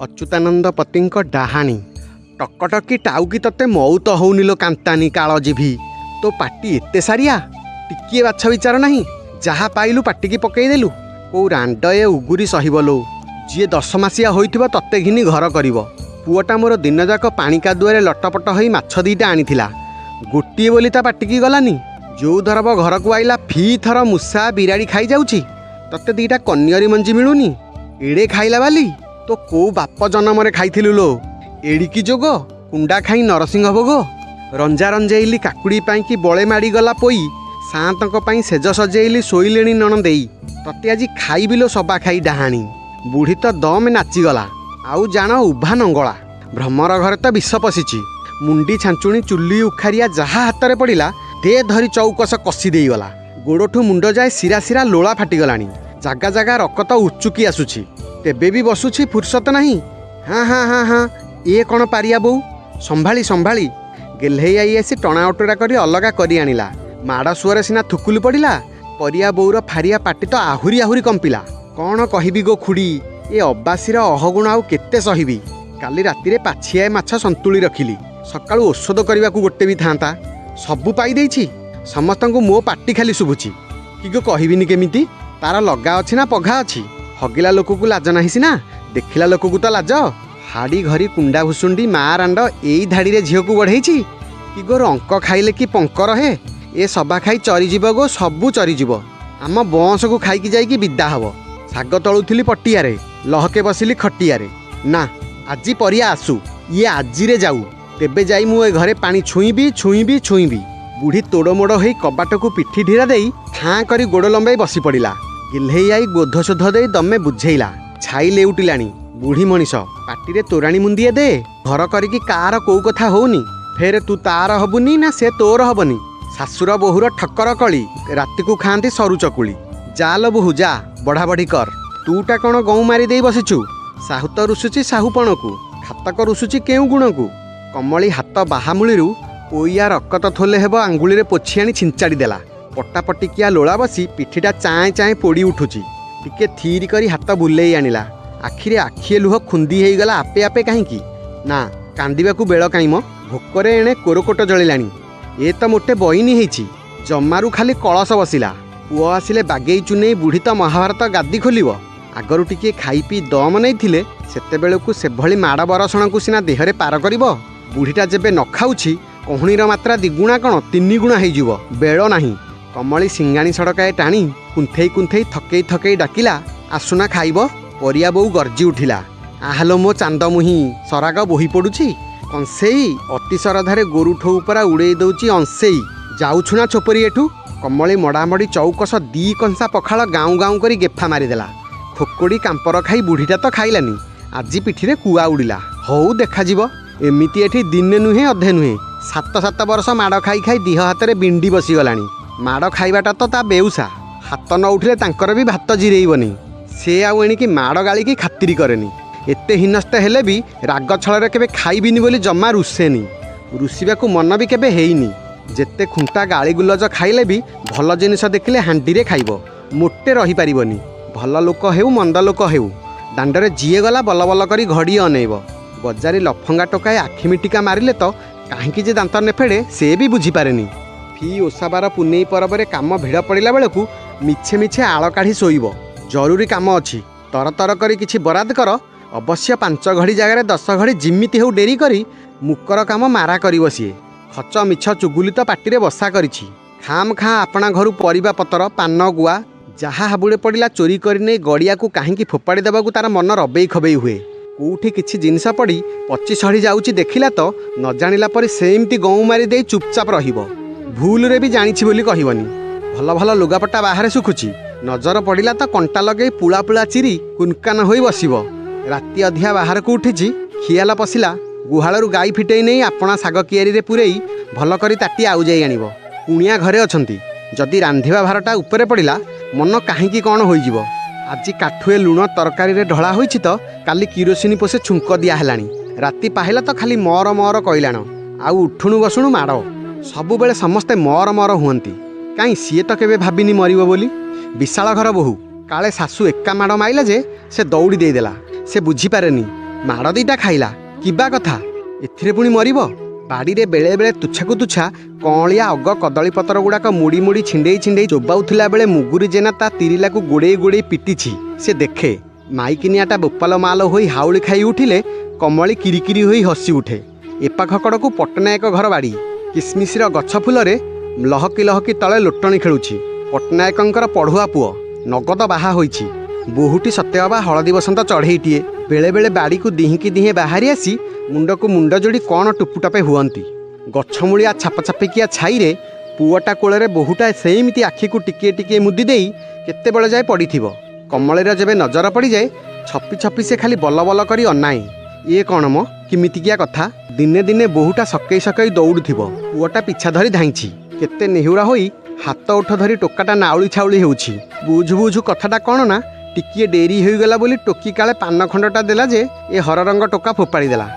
अच्युतानंद पति डाहाणी टकटकी टाउकी तते मौत होउनी लो कांतानी कालजीभी तो पाटी एते सारिया टिकिए बाछ विचार नहीं जहा पाइलु पाटिकी पकईदेलु कौ रांडए उगुरी सहिबलो जी 10 मासिया होइथिबो तत्ते घिनी घर करिवो पुओटा मोर दिन जाक पानी कादुआरे लटपट होई माछ दीटा आनिथिला गोटिए बोली ता पाटिकी गलानी जो धरब घर को आइला फी थर मूसा बिराड़ी खाई जाउची तत्ते दीटा कन्यरी मंजी मिलुनी एड़े खाइला बाली तो कौ बाप जन्म रे खाइथिलु लो एड़िकी जोग कुंडा खाई नरसिंह भोग रंजा रंजेइली काकुड़ी पाई कि बळे माड़ी गला पोई सातक पाई सेज सजेइली शोइलेणी नणदेई तते आजी खाइबिलो सबा खाई डाहाणी बुढ़ी तो दम नाचिगला आउ जान उभा नंगला भ्रमर घरे तो विष पशिची मुंडी छांचुणी चुल्ली उखारिया जहा हाथ में पड़ा दे धरी चौकस कषि देगला गोड़ठू मुंड जाए सिरा सिरा लोला फाटिगलाणी जागा जागा रकत उचुकी आसुची तेबे भी बसुची फुर्सत नहीं हाँ हाँ हाँ हाँ ये कौन पारिया बोऊ संभाली संभाली गेल्हे आई आसी टणा अटोरा करी अलगा करी आनिला माड़ सुअरे सिना थुकुली पड़ा परिया बोऊर फारिया पाटी तो आहुरी आहुरी कंपिला कौन कहबी गो खुड़ी ए अब्बासीर अहगुण आउ केते सहिबी काली राति पाछियाए माछ संतुली रखिली सकाळु औषध करने को गोटे भी था सबू पाई देछि समस्तंकु मो पाटी खाली शुभुची कि गो कहबिनी केमिति तार लगा अछि ना पघा अछि हगिला लोक को लाज नाही सिना देखिला लोक को तो लाज हाड़ी घरी कुंडा भुसुंडी मा रांड एई धाड़ी रे झियो को बढ़ेछि कि गो रंक खाइले कि पंक रहे ए सबा खाई चरीजीव गो सबू चरीजीव आम बंश को खाइकी जाइकी विदा हब शाग तलुथिली पटियारे लहके बसिली खटियारे ना आजी परिया आसु ये आजिरे जाऊ तेबे जाई मु ए घरे पानी छुईबी छुईबी छुईबी बुढ़ी तोड़मोड़ होई कबाट को पिठी ढीरा देई थां करी गोड़ लंबाई बसी पड़िला गिल्हेई आई गोध शोध दे दमे बुझेइला छाई लेउटिलाणी बुढ़ी मनीष पाटिरे तोराणी मुंदिए दे घर करिकी कार कोउ कथा होउनी फेर तू तार हबुनी ना से तोर हबनी शाशुर बोहुर ठक्कर कली राति को खाती सरू चकुली जा लो बोहू जा बढ़ा बढ़ी कर तूटा कौन गऊ मारी दे बसिचु साहू तो रुसुची साहूपण को खातक रुसुची केउ गुण को कमली हाथ बाहामूली ओइया रकत थोले हेब आंगुली पोछि आनी छिंचाड़ी देला पट्टापटिकिया लोला बसी पिठीटा चाए चाए पोड़ी उठुची टिके थीरी करी हाथ बुलेई आनिला आखिरे आखिए लुह खुंदी हेगला आपे आपे कहीं ना कांदिबाकू बेल कहीं मो भोकरे एणे कोरकोट जलिलाणी ए तो मोटे बईनी हेछि जमारू खाली कलश बसिला पुओ आसिले बागेई चुनेई बुढ़ी तो महाभारत गादी खोलिव आगरू टिके खाई पी दम नहीं सेते बेलकू से भली माड़ बरसण को सिना देहरे पार करिवो बुढ़ीटा जेबे न खाउछि कहणीर मात्रा दिगुणा कण 3 गुणा हेजिवो बेल नाही कमली सिंगाणी सड़काए टाणी कुंथेई कुंथेई थकेई थकेई डाकिला आसुना खाइब परिया बोऊ गर्जी उठिला आहलो मो चांद मुही सराग बोही पड़ुछि कंसेई अति श्रद्धारे गोरु ठो उपरा उड़े दउची अंसेई जाउछुना छोपरी एठू कमली मड़ामड़ी चौकस 2 कंसा पखाल गाँव गाँव करी गेफा मारिदेला खोकोड़ी कांपर खाई बुढ़ीटा तो खाइलानी आजी पिठीरे कुआ उड़िला हऊ देखाजिब एमिति एठी दिने नुहे अधे नुहे 7 वर्ष माड़ खाई खाई दिह हाथ बिंडी बसीगलाणी माड़ खाइबाटा तो ता बेउसा हाथ न उठिले तांकर भी भात जिरेइबनी से आउ एणिकी माड़ गाली की खातिरी करेनी एते हिनस्ते हेले भी राग छଳରେ केबे खाइबिनी बोली जम्मा रुसेनी रुसिबाकू मन भी केबे हेइनी जेते खुंटा गाली गुलज खाइले भी भल जिनिस देखिले हांडीरे खाइब मोटे रही पारिबनी भल लोक हेउ मंद लोक हेउ दांडरे जीए गला बल बल करी घड़ी अनेइब बजारी लफंगा टोकाए आखिमिटिका मारिले तो काहींकी जे दांत ने फेड़े से भी बुझी पारेनी फी ओसाबार पुनेई परबरे काम भिड़ पड़िला बेलकू मिछे मिछे आड़ काढ़ी शोइब जरूरी काम अच्छी तर तर करी किछि बराद कर अवश्य 5 घड़ी जगार 10 घड़ी जिमिति हो डेरी करी मुकर काम मारा करी बसिए खच मिछ चुगुली तो पाटिरे बसा करिछि खाम खाँ आपणा घरु परिबा पतर पान गुआ जहा हाबुड़े पड़िला चोरी करी नहीं गड़िया को काहींकी फोपाड़ी देबाकू तार मन रबेई खबेई हुए कोठी किछि जिनिस पड़ी पची सड़ी जाउची देखिला तो न जानिला परि सेमती गऊ मारी दे चुपचाप रहिबो भूल रे भी जानिछि बोली कहिबनी भल भल लुगापट्टा बाहरे सुखुची नजर पड़िला तो कंटा लगे पुला पुला चिरी कुनकान होई बसिबो राति अधिया बाहर को उठिछि खियाला पसिला गुहालरू गाई फिटेई नहीं आपणा साग कियारी रे पुरेई भल करी ताटी आउ जाई आनिबो कुणिया घरे अछंती जदि रांधिबा भारटा उपरे पड़िला मन काहींकी कौन होइजिबो आजी काठुए लुण तरकारी रे ढला होइछि तो काली किरोसिनी पोसे छुंक दिया हेलाणी राति पाहिला तो खाली मर मर कइलाण आउ उठुणु बसुणु माड़ सबु बेले समस्ते मर मर हुअंती काई सीए तो केबे भाबिनी मरिबो बोली विशाल घर बोहू काले सासू एका माड़ माइला जे से दौड़ी देदेला से बुझी पारेनी ମାଡ଼ ଦିଟା ଖାଇଲା କିବା କଥା, ଏଥିରେ ପୁଣି ମରିବ। ବାଡ଼ିରେ ବେଳେ ବେଳେ ତୁଚ୍ଛାକୁ ତୁଚ୍ଛା କଅଁଳିଆ ଅଗ କଦଳୀ ପତ୍ର ଗୁଡ଼ାକ ମୁଡ଼ି ମୁଡ଼ି ଛିଣ୍ଡେଇ ଛିଣ୍ଡେଇ ଚୋବାଉଥିଲା ବେଳେ ମୁଗୁରି ଜେନା ତା ତିରିଲାକୁ ଗୋଡ଼େଇ ଗୋଡ଼େଇ ପିଟିଛି। ସେ ଦେଖେ ମାଇକିନିଆଟା ବୋପାଲ ମାଲ ହୋଇ ହାଉଳି ଖାଇ ଉଠିଲେ କମଳି କିରିକିରି ହୋଇ ହସି ଉଠେ। ଏପାଖ କଡ଼କୁ ପଟ୍ଟନାୟକ ଘର ବାଡ଼ି। କିସମିସର ଗଛ ଫୁଲରେ ଲହକି ଲହକି ତଳେ ଲୋଟଣି ଖେଳୁଛି। ପଟ୍ଟନାୟକଙ୍କର ପଢ଼ୁଆ ପୁଅ ନଗଦ ବାହା ହୋଇଛି। ବୋହୂଟି ସତେଅବା ହଳଦୀ ବସନ୍ତ ଚଢ଼େଇଟିଏ। ବେଳେବେଳେ ବାଡ଼ିକୁ ଦିହିଁକି ଦିହେଁ ବାହାରି ଆସି ମୁଣ୍ଡକୁ ମୁଣ୍ଡ ଯୋଡ଼ି କ'ଣ ଟୁପୁଟପେ ହୁଅନ୍ତି। ଗଛମୂଳିଆ ଛାପଛାପିକିଆ ଛାଇରେ ପୁଅଟା କୋଳରେ ବୋହୂଟା ସେମିତି ଆଖିକୁ ଟିକିଏ ଟିକିଏ ମୁଦି ଦେଇ କେତେବେଳେ ଯାଏ ପଡ଼ିଥିବ। କମଳୀର ଯେବେ ନଜର ପଡ଼ିଯାଏ ଛପି ଛପି ସେ ଖାଲି ବଲ ବଲ କରି ଅନାଏ। ଇଏ କ'ଣ ମ କିମିତିକିଆ କଥା। ଦିନେ ଦିନେ ବୋହୂଟା ସକେଇ ସକେଇ ଦୌଡ଼ୁଥିବ, ପୁଅଟା ପିଛା ଧରି ଧାଇଁଛି। କେତେ ନେହୁରା ହୋଇ ହାତ ଉଠ ଧରି ଟୋକାଟା ନାଉଳି ଛାଉଳି ହେଉଛି। ବୁଝୁ ବୁଝୁ କଥାଟା କ'ଣ ନା ଟିକିଏ ଡେରି ହୋଇଗଲା ବୋଲି ଟୋକି କାଳେ ପାନ ଖଣ୍ଡଟା ଦେଲା ଯେ ଏ ହରରଙ୍ଗ ଟୋକା ଫୋପାଡ଼ି ଦେଲା।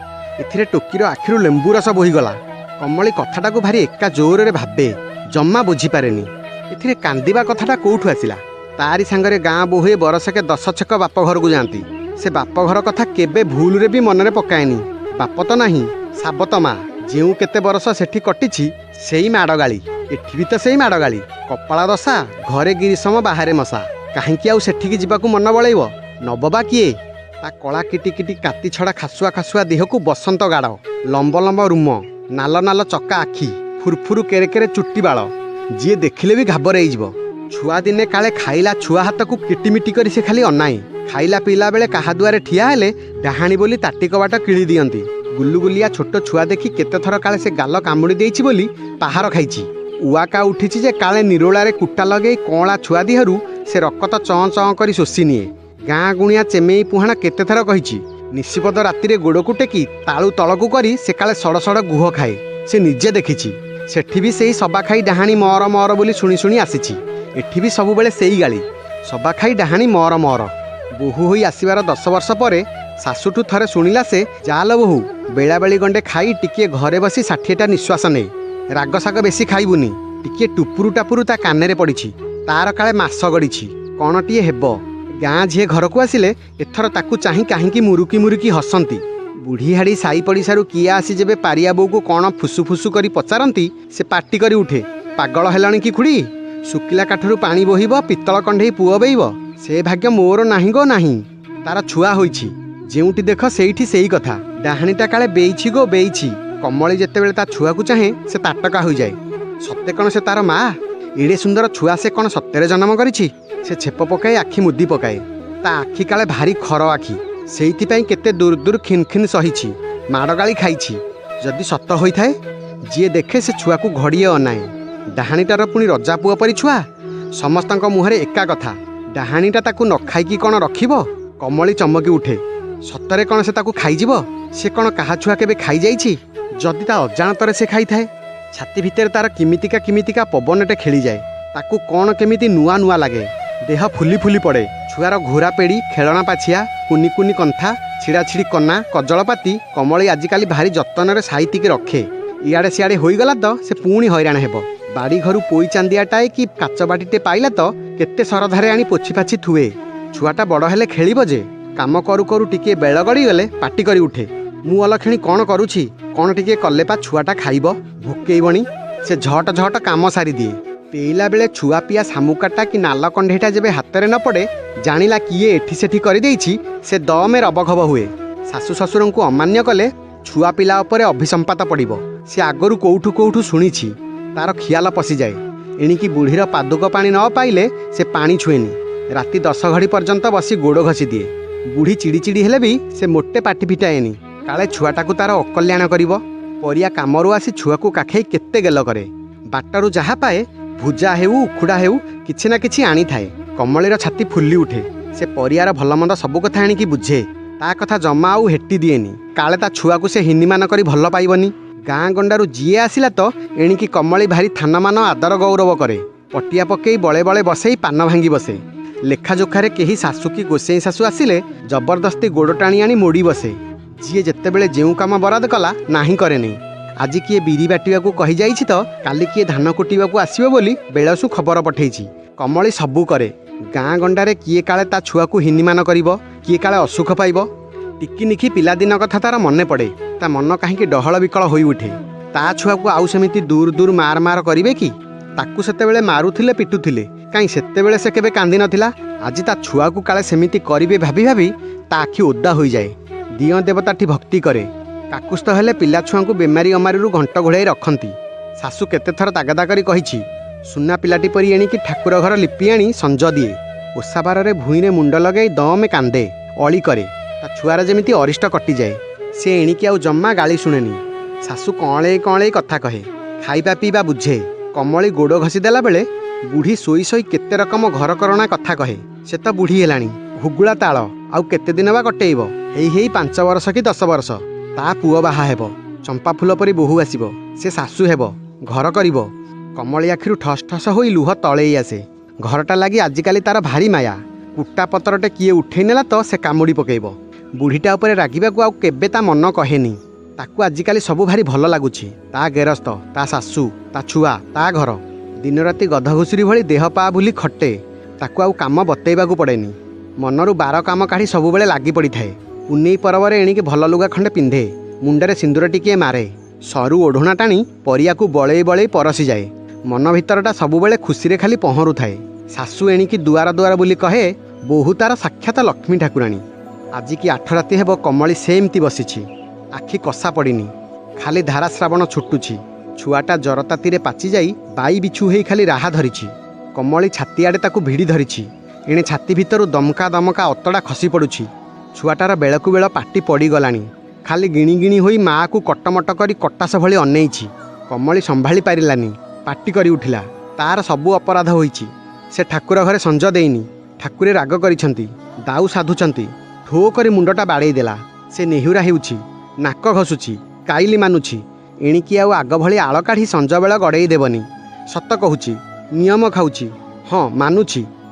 ଏଥିରେ ଟୋକିର ଆଖିରୁ ଲେମ୍ବୁ ରସ ବୋହିଗଲା। କମଳି କଥାଟାକୁ ଭାରି ଏକା ଜୋରରେ ଭାବେ, ଜମା ବୁଝିପାରେନି। ଏଥିରେ କାନ୍ଦିବା କଥାଟା କୋଉଠୁ ଆସିଲା। ତାରି ସାଙ୍ଗରେ ଗାଁ ବୋହୂଏ ବରଷକେ 10 ଛେକ ବାପ ଘରକୁ ଯାଆନ୍ତି। ସେ ବାପଘର କଥା କେବେ ଭୁଲରେ ବି ମନରେ ପକାଏନି। ବାପ ତ ନାହିଁ, ସାବତ ମା। ଯେଉଁ କେତେ ବର୍ଷ ସେଠି କଟିଛି ସେଇ ମାଡ଼ଗାଳି, ଏଠି ବି ତ ସେଇ ମାଡ଼ଗାଳି। କପାଳ ଦଶା, ଘରେ ଗିରିଶମ ବାହାରେ ମଶା। କାହିଁକି ଆଉ ସେଠିକି ଯିବାକୁ ମନ ବଳେଇବ? ନବବା କିଏ? ତା କଳା କିଟି କିଟି କାତି ଛଡ଼ା ଖାସୁଆ ଖାସୁଆ ଦେହକୁ ବସନ୍ତ ଗାଡ଼, ଲମ୍ବ ଲମ୍ବ ରୁମ, ନାଲ ନାଲ ଚକା ଆଖି, ଫୁରୁଫୁରୁ କେରେ କେରେ ଚୁଟି ବାଳ, ଯିଏ ଦେଖିଲେ ବି ଘାବରେଇଯିବ। ଛୁଆ ଦିନେ କାଳେ ଖାଇଲା ଛୁଆ ହାତକୁ କିଟିମିଟି କରି ସେ ଖାଲି ଅନାଏ। ଖାଇଲା ପିଇଲା ବେଳେ କାହା ଦୁଆରେ ଠିଆ ହେଲେ ଡାହାଣୀ ବୋଲି ତାଟି କବାଟ କିଳି ଦିଅନ୍ତି। ଗୁଲୁଗୁଲିଆ ଛୋଟ ଛୁଆ ଦେଖି କେତେଥର କାଳେ ସେ ଗାଲ କାମୁଡ଼ି ଦେଇଛି ବୋଲି ପାହାର ଖାଇଛି। ଉଆକା ଉଠିଛି ଯେ କାଳେ ନିରୋଳାରେ କୁଟା ଲଗେଇ କଅଁଳା ଛୁଆ ଦିହରୁ ସେ ରକତ ଚଁ ଚଁ କରି ଶୋଷି ନିଏ। ଗାଁ ଗୁଣିଆ ଚେମେଇ ପୁହାଣ କେତେଥର କହିଛି, ନିଶିପଦ ରାତିରେ ଗୋଡ଼କୁ ଟେକି ତାଳୁ ତଳକୁ କରି ସେ କାଳେ ସଡ଼ ସଡ଼ ଗୁହ ଖାଏ। ସେ ନିଜେ ଦେଖିଛି। ସେଠି ବି ସେଇ ସବା ଖାଇ ଡାହାଣୀ ମଅର ମଅର ବୋଲି ଶୁଣି ଶୁଣି ଆସିଛି। ଏଠି ବି ସବୁବେଳେ ସେଇ ଗାଳି, ସବା ଖାଇ ଡାହାଣୀ ମଅର ମଅର। ବୋହୂ ହୋଇ ଆସିବାର 10 ବର୍ଷ ପରେ ଶାଶୁଠୁ ଥରେ ଶୁଣିଲା ସେ, ଚାଲ ବୋହୂ, ବେଳାବେଳି ଗଣ୍ଡେ ଖାଇ ଟିକିଏ ଘରେ ବସି 60ଟା ନିଶ୍ୱାସ ନେ। ରାଗଶାଗ ବେଶୀ ଖାଇବୁନି। ଟିକିଏ ଟୁପୁରୁ ଟାପୁରୁ ତା କାନରେ ପଡ଼ିଛି। ତାର କାଳେ ମାସ ଗଡ଼ିଛି, କ'ଣଟିଏ ହେବ। ଗାଁ ଝିଏ ଘରକୁ ଆସିଲେ ଏଥର ତାକୁ ଚାହିଁ କାହିଁକି ମୁରୁକି ମୁରୁକି ହସନ୍ତି। ବୁଢ଼ୀହାଡ଼ି ସାଇ ପଡ଼ିଶାରୁ କିଏ ଆସି ଯେବେ ପାରିଆ ବୋଉକୁ କ'ଣ ଫୁସୁ ଫୁସୁ କରି ପଚାରନ୍ତି ସେ ପାଟି କରି ଉଠେ, ପାଗଳ ହେଲାଣି କି ଖୁଡ଼ି? ଶୁଖିଲା କାଠରୁ ପାଣି ବୋହିବ, ପିତ୍ତଳ କଣ୍ଢେଇ ପୁଅ ବେଇବ। ସେ ଭାଗ୍ୟ ମୋର ନାହିଁ ଗୋ ନାହିଁ। ତାର ଛୁଆ ହୋଇଛି, ଯେଉଁଠି ଦେଖ ସେଇଠି ସେଇ କଥା। ଡାହାଣୀଟା କାଳେ ବେଇଛି ଗୋ ବେଇଛି। କମଳି ଯେତେବେଳେ ତା ଛୁଆକୁ ଚାହେଁ ସେ ତାଟକା ହୋଇଯାଏ। ସତେ କ'ଣ ସେ ତାର ମା? ଏଡ଼େ ସୁନ୍ଦର ଛୁଆ ସେ କ'ଣ ସତରେ ଜନ୍ମ କରିଛି? ସେ ଛେପ ପକାଇ ଆଖି ମୁଦି ପକାଏ। ତା ଆଖି କାଳେ ଭାରି ଖର ଆଖି। ସେଇଥିପାଇଁ କେତେ ଦୂର ଦୂର ଖିନ୍ ଖିନ୍ ସହିଛି, ମାଡ଼ଗାଳି ଖାଇଛି। ଯଦି ସତ ହୋଇଥାଏ, ଯିଏ ଦେଖେ ସେ ଛୁଆକୁ ଘଡ଼ିଏ ଅନାଏ। ଡାହାଣୀଟାର ପୁଣି ରଜା ପୁଅ ପରି ଛୁଆ। ସମସ୍ତଙ୍କ ମୁହଁରେ ଏକା କଥା, ଡାହାଣୀଟା ତାକୁ ନ ଖାଇକି କ'ଣ ରଖିବ? କମଳି ଚମକି ଉଠେ। ସତରେ କ'ଣ ସେ ତାକୁ ଖାଇଯିବ? ସେ କ'ଣ କାହା ଛୁଆ କେବେ ଖାଇଯାଇଛି? ଯଦି ତା ଅଜାଣତରେ ସେ ଖାଇଥାଏ? ଛାତି ଭିତରେ ତାର କିମିତିକା ପବନଟେ ଖେଳିଯାଏ। ତାକୁ କ'ଣ କେମିତି ନୂଆ ନୂଆ ଲାଗେ। ଦେହ ଫୁଲି ଫୁଲି ପଡ଼େ। ଛୁଆର ଘୋରା ପେଡ଼ି, ଖେଳଣା ପାଛିଆ, କୁନି କୁନି କନ୍ଥା, ଛିଡ଼ାଛିଡ଼ି କନା, କଜଳପାତି କମଳି ଆଜିକାଲି ଭାରି ଯତ୍ନରେ ସାଇତିକି ରଖେ। ଇଆଡ଼େ ସିଆଡ଼େ ହୋଇଗଲା ତ ସେ ପୁଣି ହଇରାଣ ହେବ। ବାଡ଼ି ଘରୁ ପୋଇ ଚାନ୍ଦିଆଟାଏ କି କାଚ ବାଟିଟେ ପାଇଲା ତ କେତେ ସରଧାରେ ଆଣି ପୋଛି ପାଛି ଥୁଏ। ଛୁଆଟା ବଡ଼ ହେଲେ ଖେଳିବ ଯେ। କାମ କରୁ କରୁ ଟିକିଏ ବେଳ ଗଡ଼ିଗଲେ ପାଟି କରି ଉଠେ, ମୁଁ ଅଲକ୍ଷଣୀ କ'ଣ କରୁଛି? କ'ଣ ଟିକିଏ କଲେ ପା ଛୁଆଟା ଖାଇବ, ଭୋକେଇବଣି। ସେ ଝଟ ଝଟ କାମ ସାରିଦିଏ। ପେଇଲା ବେଳେ ଛୁଆ ପିଆ ଶାମୁକାଟା କି ନାଲ କଣ୍ଢେଇଟା ଯେବେ ହାତରେ ନ ପଡ଼େ ଜାଣିଲା କିଏ ଏଠି ସେଠି କରିଦେଇଛି, ସେ ଦମେ ରବଘବ ହୁଏ। ଶାଶୁ ଶ୍ୱଶୁରଙ୍କୁ ଅମାନ୍ୟ କଲେ ଛୁଆ ପିଲା ଉପରେ ଅଭିସମ୍ପାତ ପଡ଼ିବ। ସେ ଆଗରୁ କୋଉଠୁ ଶୁଣିଛି। ତାର ଖିଆଲ ପଶିଯାଏ। ଏଣିକି ବୁଢ଼ୀର ପାଦୁକ ପାଣି ନ ପାଇଲେ ସେ ପାଣି ଛୁଏନି। ରାତି 10 ଘଡ଼ି ପର୍ଯ୍ୟନ୍ତ ବସି ଗୋଡ଼ ଘଷି ଦିଏ। ବୁଢ଼ୀ ଚିଡ଼ି ଚିଡ଼ି ହେଲେ ବି ସେ ମୋଟେ ପାଟି ଫିଟାଏନି, କାଳେ ଛୁଆଟାକୁ ତାର ଅକଲ୍ୟାଣ କରିବ। ପରିଆ କାମରୁ ଆସି ଛୁଆକୁ କାଖେଇ କେତେ ଗେଲ କରେ। ବାଟରୁ ଯାହା ପାଏ, ଭୁଜା ହେଉ ଉଖୁଡ଼ା ହେଉ କିଛି ନା କିଛି ଆଣିଥାଏ। କମଳିର ଛାତି ଫୁଲି ଉଠେ। ସେ ପରିଆର ଭଲମନ୍ଦ ସବୁ କଥା ଆଣିକି ବୁଝେ। ତା କଥା ଜମା ଆଉ ହେଟି ଦିଏନି, କାଳେ ତା ଛୁଆକୁ ସେ ହିନିମାନ କରି ଭଲ ପାଇବନି। ଗାଁ ଗଣ୍ଡାରୁ ଯିଏ ଆସିଲା ତ ଏଣିକି କମଳି ଭାରି ଥାନମାନ ଆଦର ଗୌରବ କରେ। ପଟିଆ ପକେଇ ବଳେ ବଳେ ବସେଇ ପାନ ଭାଙ୍ଗି ବସେ। ଲେଖାଜୋଖାରେ କେହି ଶାଶୁ କି ଗୋସେଇଁ ଶାଶୁ ଆସିଲେ ଜବରଦସ୍ତି ଗୋଡ଼ ଟାଣି ଆଣି ମୋଡ଼ି ବସେ। ଯିଏ ଯେତେବେଳେ ଯେଉଁ କାମ ବରାଦ କଲା ନାହିଁ କରେନି। ଆଜି କିଏ ବିରି ବାଟିବାକୁ କହିଯାଇଛି ତ କାଲି କିଏ ଧାନ କୁଟିବାକୁ ଆସିବ ବୋଲି ବେଳସୁ ଖବର ପଠେଇଛି। କମଳି ସବୁ କରେ। ଗାଁ ଗଣ୍ଡାରେ କିଏ କାଳେ ତା ଛୁଆକୁ ହିନିମାନ କରିବ, କିଏ କାଳେ ଅସୁଖ ପାଇବ। ଟିକି ନିଖି ପିଲାଦିନ କଥା ତାର ମନେ ପଡ଼େ। ତା ମନ କାହିଁକି ଡହଳ ବିକଳ ହୋଇ ଉଠେ। ତା ଛୁଆକୁ ଆଉ ସେମିତି ଦୂର ଦୂର ମାର ମାର କରିବେ କି? ତାକୁ ସେତେବେଳେ ମାରୁଥିଲେ ପିଟୁଥିଲେ, କାହିଁ ସେତେବେଳେ ସେ କେବେ କାନ୍ଦି ନଥିଲା। ଆଜି ତା ଛୁଆକୁ କାଳେ ସେମିତି କରିବେ ଭାବି ଭାବି ତା ଆଖି ଓଦା ହୋଇଯାଏ। ଦିଅଁ ଦେବତାଠି ଭକ୍ତି କରେ। କାକୁସ୍ଥ ହେଲେ ପିଲା ଛୁଆଙ୍କୁ ବେମାରୀ ଅମାରୀରୁ ଘଣ୍ଟ ଘୋଡ଼ାଇ ରଖନ୍ତି। ଶାଶୁ କେତେଥର ତାଗାଦା କରି କହିଛି, ସୁନା ପିଲାଟି ପରି ଏଣିକି ଠାକୁର ଘର ଲିପି ଆଣି ସଞ୍ଜ ଦିଏ। ଓଷାବାରରେ ଭୂଇଁରେ ମୁଣ୍ଡ ଲଗାଇ ଦମେ କାନ୍ଦେ, ଅଳି କରେ। ତା ଛୁଆର ଯେମିତି ଅରିଷ୍ଟ କଟିଯାଏ। ସେ ଏଣିକି ଆଉ ଜମା ଗାଳି ଶୁଣେନି। ଶାଶୁ କଅଁଳେଇ କଅଁଳେଇ କଥା କହେ, ଖାଇବା ପିଇବା ବୁଝେ। କମଳି ଗୋଡ଼ ଘଷି ଦେଲା ବେଳେ ବୁଢ଼ୀ ଶୋଇ ଶୋଇ କେତେ ରକମ ଘରକରଣା କଥା କହେ। ସେ ତ ବୁଢ଼ୀ ହେଲାଣି, ହୁଗୁଳା ତାଳ, ଆଉ କେତେ ଦିନ ବା କଟେଇବ। ହେଇ ହେଇ 5 ବର୍ଷ କି 10 ବର୍ଷ। ତା ପୁଅ ବାହା ହେବ, ଚମ୍ପା ଫୁଲ ପରି ବୋହୂ ଆସିବ। ସେ ଶାଶୁ ହେବ, ଘର କରିବ। କମଳି ଆଖିରୁ ଠସ୍ ଠସ୍ ହୋଇ ଲୁହ ତଳେଇ ଆସେ। ଘରଟା ଲାଗି ଆଜିକାଲି ତାର ଭାରି ମାୟା। କୁଟା ପତରଟେ କିଏ ଉଠେଇ ନେଲା ତ ସେ କାମୁଡ଼ି ପକେଇବ। ବୁଢ଼ୀଟା ଉପରେ ରାଗିବାକୁ ଆଉ କେବେ ତା ମନ କହେନି। ତାକୁ ଆଜିକାଲି ସବୁ ଭାରି ଭଲ ଲାଗୁଛି। ତା ଗେରସ୍ତ, ତା ଶାଶୁ, ତା ଛୁଆ, ତା ଘର। ଦିନରାତି ଗଧ ଘୁଷୁରି ଭଳି ଦେହ ପା ବୁଲି ଖଟେ। ତାକୁ ଆଉ କାମ ବତେଇବାକୁ ପଡ଼େନି। ମନରୁ 12 କାମ କାଢ଼ି ସବୁବେଳେ ଲାଗି ପଡ଼ିଥାଏ। ପୁନେଇ ପରବରେ ଏଣିକି ଭଲ ଲୁଗା ଖଣ୍ଡେ ପିନ୍ଧେ, ମୁଣ୍ଡରେ ସିନ୍ଦୁର ଟିକିଏ ମାରେ, ସରୁ ଓଢ଼ଣା ଟାଣି ପରିଆକୁ ବଳେଇ ବଳେଇ ପରସିଯାଏ। ମନ ଭିତରଟା ସବୁବେଳେ ଖୁସିରେ ଖାଲି ପହଁରୁଥାଏ। ଶାଶୁ ଏଣିକି ଦୁଆର ଦୁଆର ବୁଲି କହେ, ବୋହୂ ତାର ସାକ୍ଷାତ ଲକ୍ଷ୍ମୀ ଠାକୁରାଣୀ। ଆଜିକି 8 ରାତି ହେବ କମଳି ସେମିତି ବସିଛି। ଆଖି କଷା ପଡ଼ିନି, ଖାଲି ଧାରାଶ୍ରାବଣ ଛୁଟୁଛି। ଛୁଆଟା ଜରତାତିରେ ପାଚିଯାଇ ବାଇ ବିଛୁ ହେଇ ଖାଲି ରାହା ଧରିଛି। କମଳି ଛାତିଆଡ଼େ ତାକୁ ଭିଡ଼ି ଧରିଛି। ଏଣେ ଛାତି ଭିତରୁ ଦମକା ଦମକା ଅତଡ଼ା ଖସି ପଡ଼ୁଛି। ଛୁଆଟାର ବେଳକୁ ବେଳ ପାଟି ପଡ଼ିଗଲାଣି। ଖାଲି ଗିଣି ଗିଣି ହୋଇ ମାଆକୁ କଟମଟ କରି କଟାସ ଭଳି ଅନେଇଛି। କମଳି ସମ୍ଭାଳି ପାରିଲାନି, ପାଟି କରି ଉଠିଲା, ତାର ସବୁ ଅପରାଧ ହୋଇଛି। ସେ ଠାକୁର ଘରେ ସଞ୍ଜ ଦେଇନି। ଠାକୁରେ ରାଗ କରିଛନ୍ତି, ଦାଉ ସାଧୁଛନ୍ତି। ଠୋ କରି ମୁଣ୍ଡଟା ବାଡ଼େଇ ଦେଲା। ସେ ନେହୁରା ହେଉଛି, ନାକ ଘଷୁଛି, କାଇଲି ମାନୁଛି। ଏଣିକି ଆଉ ଆଗ ଭଳି ଆଳ କାଢ଼ି ସଞ୍ଜବେଳ ଗଡ଼େଇ ଦେବନି। ସତ କହୁଛି, ନିୟମ ଖାଉଛି। ହଁ,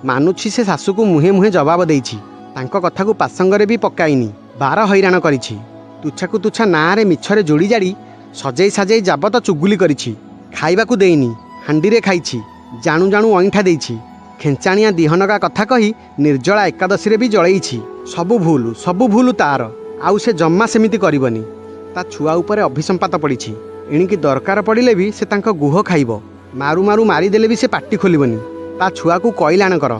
ମାନୁଛି ସେ ଶାଶୁକୁ ମୁହେଁ ମୁହେଁ ଜବାବ ଦେଇଛି। ତାଙ୍କ କଥାକୁ ପାସଙ୍ଗରେ ବି ପକାଇନି। ବାର ହଇରାଣ କରିଛି। ତୁଚ୍ଛାକୁ ତୁଚ୍ଛା ନାଁରେ ମିଛରେ ଯୋଡ଼ି ଜାଡ଼ି ସଜେଇ ସାଜେଇ ଯାବତ ଚୁଗୁଲି କରିଛି। ଖାଇବାକୁ ଦେଇନି, ହାଣ୍ଡିରେ ଖାଇଛି। ଜାଣୁ ଜାଣୁ ଅଇଁଠା ଦେଇଛି। ଖେଞ୍ଚାଣିଆ ଦିହନଗା କଥା କହି ନିର୍ଜଳା ଏକାଦଶୀରେ ବି ଜଳେଇଛି। ସବୁ ଭୁଲ ତାର। ଆଉ ସେ ଜମା ସେମିତି କରିବନି। ତା ଛୁଆ ଉପରେ ଅଭିସମ୍ପାତ ପଡ଼ିଛି। ଏଣିକି ଦରକାର ପଡ଼ିଲେ ବି ସେ ତାଙ୍କ ଗୁହ ଖାଇବ। ମାରୁ ମାରୁ ମାରିଦେଲେ ବି ସେ ପାଟି ଖୋଲିବନି। ତା ଛୁଆକୁ କଇଲାଣ କର।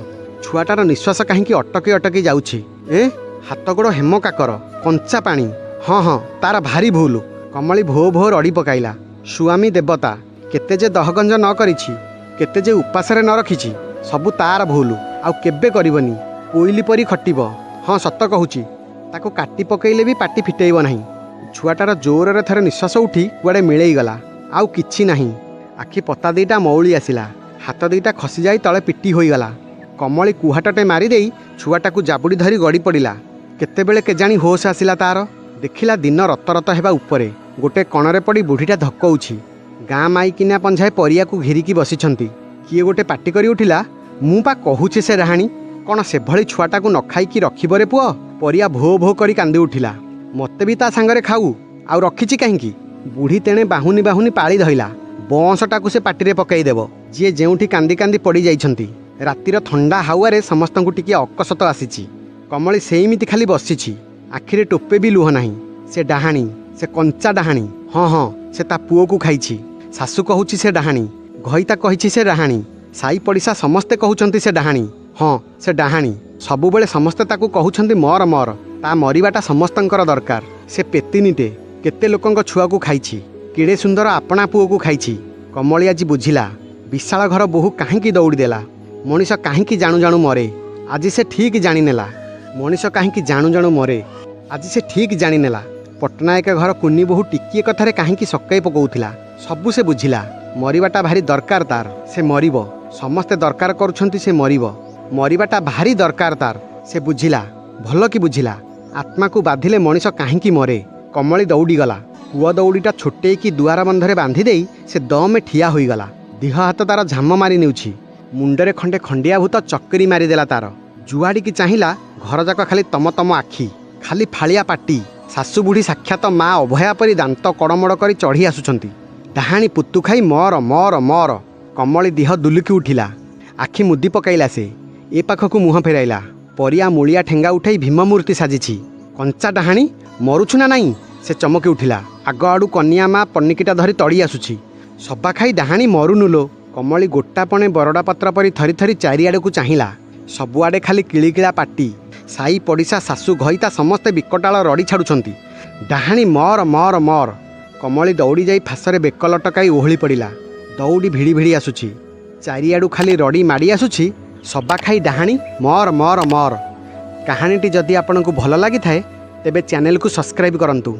ଛୁଆଟାର ନିଶ୍ୱାସ କାହିଁକି ଅଟକି ଅଟକି ଯାଉଛି। ହାତ ଗୋଡ଼ ହେମ କାକର, କଞ୍ଚା ପାଣି। ହଁ, ତାର ଭାରି ଭୁଲ। କମଳି ଭୋ ଭୋ ରଡ଼ି ପକାଇଲା। ସ୍ୱାମୀ ଦେବତା, କେତେ ଯେ ଦହଗଞ୍ଜ ନ କରିଛି, କେତେ ଯେ ଉପାସରେ ନ ରଖିଛି। ସବୁ ତାର ଭୁଲ। ଆଉ କେବେ କରିବନି। କୋଇଲି ପରି ଖଟିବ। ହଁ, ସତ କହୁଛି, ତାକୁ କାଟି ପକେଇଲେ ବି ପାଟି ଫିଟେଇବ ନାହିଁ। ଛୁଆଟାର ଜୋରରେ ଥରେ ନିଶ୍ୱାସ ଉଠି କୁଆଡ଼େ ମିଳେଇଗଲା। ଆଉ କିଛି ନାହିଁ। ଆଖି ପତା ଦିଟା ମଉଳି ଆସିଲା। ହାତ ଦିଟା ଖସିଯାଇ ତଳେ ପିଟି ହୋଇଗଲା। କମଳି କୁହାଟଟେ ମାରିଦେଇ ଛୁଆଟାକୁ ଜାବୁଡ଼ି ଧରି ଗଡ଼ି ପଡ଼ିଲା। କେତେବେଳେ କେଜାଣି ହୋସ୍ ଆସିଲା ତାର। ଦେଖିଲା ଦିନ ରତରତ ହେବା ଉପରେ। ଗୋଟେ କଣରେ ପଡ଼ି ବୁଢ଼ୀଟା ଧକଉଛି। ଗାଁ ମାଇକିନା ପଞ୍ଝାଏ ପରିଆକୁ ଘେରିକି ବସିଛନ୍ତି। କିଏ ଗୋଟେ ପାଟି କରି ଉଠିଲା, ମୁଁ ପା କହୁଛି ସେ ଡାହାଣୀ କ'ଣ ସେଭଳି ଛୁଆଟାକୁ ନ ଖାଇକି ରଖିବରେ ପୁଅ। ପରିଆ ଭୋ ଭୋ କରି କାନ୍ଦି ଉଠିଲା। ମୋତେ ବି ତା ସାଙ୍ଗରେ ଖାଉ, ଆଉ ରଖିଛି କାହିଁକି? ବୁଢ଼ୀ ତେଣେ ବାହୁନି ବାହୁନି ପାଳି ଧଇଲା। ବଅଁସଟାକୁ ସେ ପାଟିରେ ପକାଇ ଦେବ। ଯିଏ ଯେଉଁଠି କାନ୍ଦି କାନ୍ଦି ପଡ଼ିଯାଇଛନ୍ତି। ରାତିର ଥଣ୍ଡା ହାୱାରେ ସମସ୍ତଙ୍କୁ ଟିକିଏ ଅକସତ ଆସିଛି। କମଳି ସେଇମିତି ଖାଲି ବସିଛି। ଆଖିରେ ଟୋପେ ବି ଲୁହ ନାହିଁ। ସେ ଡାହାଣୀ, ସେ କଞ୍ଚା ଡାହାଣୀ। ହଁ, ସେ ତା ପୁଅକୁ ଖାଇଛି। ଶାଶୁ କହୁଛି ସେ ଡାହାଣୀ, ଘଇତା କହିଛି ସେ ଡାହାଣୀ, ସାଇ ପଡ଼ିଶା ସମସ୍ତେ କହୁଛନ୍ତି ସେ ଡାହାଣୀ। ହଁ, ସେ ଡାହାଣୀ। ସବୁବେଳେ ସମସ୍ତେ ତାକୁ କହୁଛନ୍ତି ମର। ତା ମରିବାଟା ସମସ୍ତଙ୍କର ଦରକାର। ସେ ପେତିନିଟେ, କେତେ ଲୋକଙ୍କ ଛୁଆକୁ ଖାଇଛି। କେଡ଼େ ସୁନ୍ଦର ଆପଣା ପୁଅକୁ ଖାଇଛି। କମଳି ଆଜି ବୁଝିଲା, ବିଶାଳ ଘର ବୋହୂ କାହିଁକି ଦୌଡ଼ି ଦେଲା। ମଣିଷ କାହିଁକି ଜାଣୁ ଜାଣୁ ମରେ। ଆଜି ସେ ଠିକ୍ ଜାଣିନେଲା। ମଣିଷ କାହିଁକି ଜାଣୁ ଜାଣୁ ମରେ। ଆଜି ସେ ଠିକ୍ ଜାଣିନେଲା। ପଟ୍ଟନାୟକ ଘର କୁନି ବୋହୂ ଟିକିଏ କଥାରେ କାହିଁକି ସକେଇ ପକାଉଥିଲା। ସବୁ ସେ ବୁଝିଲା। ମରିବାଟା ଭାରି ଦରକାର ତାର। ସେ ମରିବ। ସମସ୍ତେ ଦରକାର କରୁଛନ୍ତି ସେ ମରିବ। ମରିବାଟା ଭାରି ଦରକାର ତାର। ସେ ବୁଝିଲା, ଭଲ କି ବୁଝିଲା। ଆତ୍ମାକୁ ବାଧିଲେ ମଣିଷ କାହିଁକି ମରେ। କମଳି ଦୌଡ଼ିଗଲା। କୂଅ ଦୌଡ଼ିଟା ଛୋଟେଇକି ଦୁଆର ବନ୍ଧରେ ବାନ୍ଧି ଦେଇ ସେ ଦମେ ଠିଆ ହୋଇଗଲା। ଦିହ ହାତ ତାର ଝାମ ମାରି ନେଉଛି। ମୁଣ୍ଡରେ ଖଣ୍ଡେ ଖଣ୍ଡିଆ ଭୂତ ଚକ୍କରି ମାରିଦେଲା ତାର। ଯୁଆଡ଼ିକି ଚାହିଁଲା ଘରଯାକ ଖାଲି ତମ ଆଖି, ଖାଲି ଫାଳିଆ ପାଟି। ଶାଶୁ ବୁଢ଼ୀ ସାକ୍ଷାତ ମା ଅଭୟା ପରି ଦାନ୍ତ କଡ଼ମଡ଼ କରି ଚଢ଼ି ଆସୁଛନ୍ତି। ଡାହାଣୀ ପୁତୁ ଖାଇ ମର। କମଳି ଦିହ ଦୁଲୁକି ଉଠିଲା। ଆଖି ମୁଦି ପକାଇଲା ସେ। ଏ ପାଖକୁ ମୁହଁ ଫେରାଇଲା। ପରିଆ ମୂଳିଆ ଠେଙ୍ଗା ଉଠାଇ ଭୀମମୂର୍ତ୍ତି ସାଜିଛି। କଞ୍ଚା ଡାହାଣୀ ମରୁଛୁ ନା ନାହିଁ? ସେ ଚମକି ଉଠିଲା। ଆଗ ଆଡ଼ୁ କନିଆ ମା ପନିକିଟା ଧରି ତଡ଼ି ଆସୁଛି। ସବା ଖାଇ ଡାହାଣୀ ମରୁନୁଲୋ। କମଳୀ ଗୋଟାପଣେ ବରଡ଼ା ପତ୍ର ପରି ଥରି ଥରି ଚାରିଆଡ଼କୁ ଚାହିଁଲା। ସବୁଆଡ଼େ ଖାଲି କିଳିକିଳା ପାଟି। ସାଇ ପଡ଼ିଶା ଶାଶୁ ଘଇତା ସମସ୍ତେ ବିକଟାଳ ରଡ଼ି ଛାଡ଼ୁଛନ୍ତି। ଡାହାଣୀ ମର ମର ମର। କମଳୀ ଦୌଡ଼ି ଯାଇ ଫାଶରେ ବେକ ଲଟକାଇ ଓହଳି ପଡ଼ିଲା। ଦୌଡ଼ି ଭିଡ଼ି ଭିଡ଼ି ଆସୁଛି। ଚାରିଆଡ଼ୁ ଖାଲି ରଡ଼ି ମାଡ଼ି ଆସୁଛି। ସବା ଖାଇ ଡାହାଣୀ ମର ମର ମର। କାହାଣୀଟି ଯଦି ଆପଣଙ୍କୁ ଭଲ ଲାଗିଥାଏ ତେବେ ଚ୍ୟାନେଲକୁ ସବସ୍କ୍ରାଇବ୍ କରନ୍ତୁ।